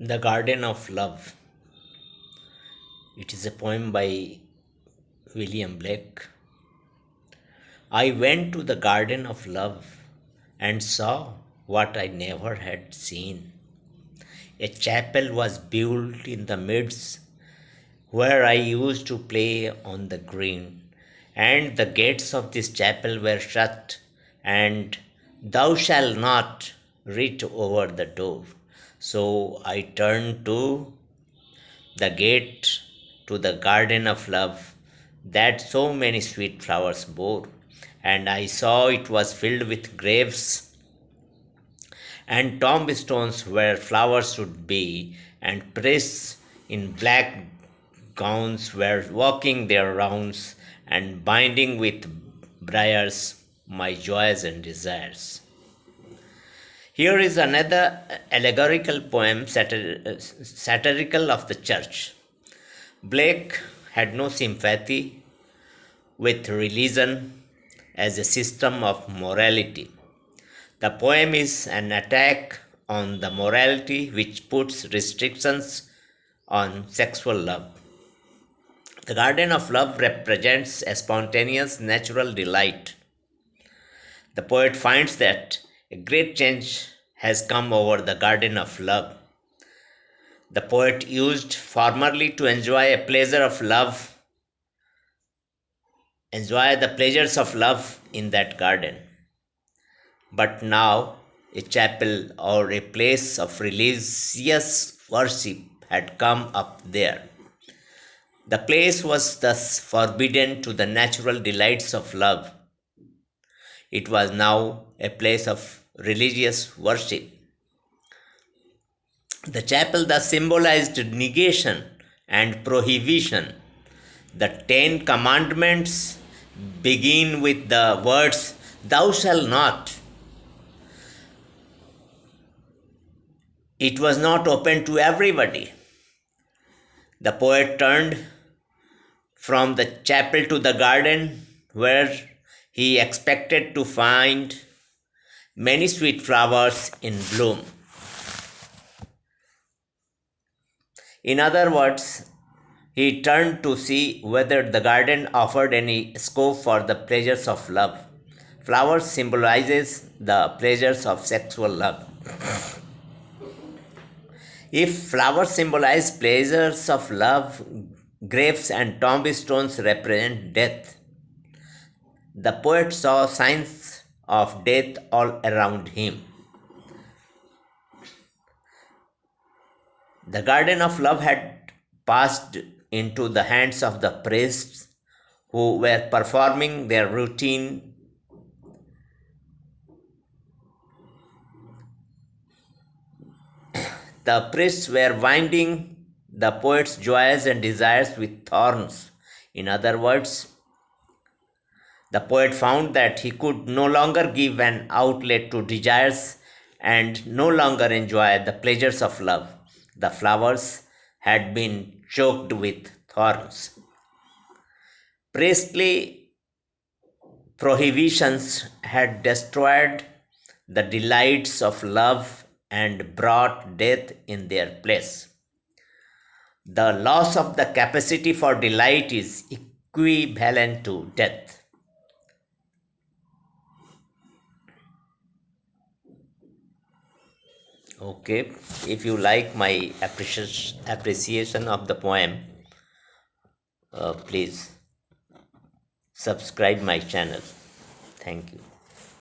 The Garden of Love. It is a poem by William Blake. I went to the Garden of Love and saw what I never had seen. A chapel was built in the midst where I used to play on the green, and the gates of this chapel were shut, and thou shalt not reach over the door. So I turned to the gate to the garden of love that so many sweet flowers bore, and I saw it was filled with graves and tombstones where flowers should be, and priests in black gowns were walking their rounds and binding with briars my joys and desires. Here is another allegorical poem satirical of the church. Blake had no sympathy with religion as a system of morality. The poem is an attack on the morality which puts restrictions on sexual love. The garden of love represents a spontaneous natural delight. The poet finds that a great change has come over the garden of love. The poet used formerly to enjoy the pleasures of love in that garden. But now a chapel or a place of religious worship had come up there. The place was thus forbidden to the natural delights of love. It was now a place of religious worship. The chapel thus symbolized negation and prohibition. The Ten Commandments begin with the words, Thou shalt not. It was not open to everybody. The poet turned from the chapel to the garden where he expected to find many sweet flowers in bloom. In other words, he turned to see whether the garden offered any scope for the pleasures of love. Flowers symbolizes the pleasures of sexual love. If flowers symbolize pleasures of love, graves and tombstones represent death. The poet saw signs of death all around him. The garden of love had passed into the hands of the priests who were performing their routine. The priests were winding the poet's joys and desires with thorns. In other words, the poet found that he could no longer give an outlet to desires and no longer enjoy the pleasures of love. The flowers had been choked with thorns. Priestly prohibitions had destroyed the delights of love and brought death in their place. The loss of the capacity for delight is equivalent to death. Okay, if you like my appreciation of the poem, please subscribe my channel. Thank you.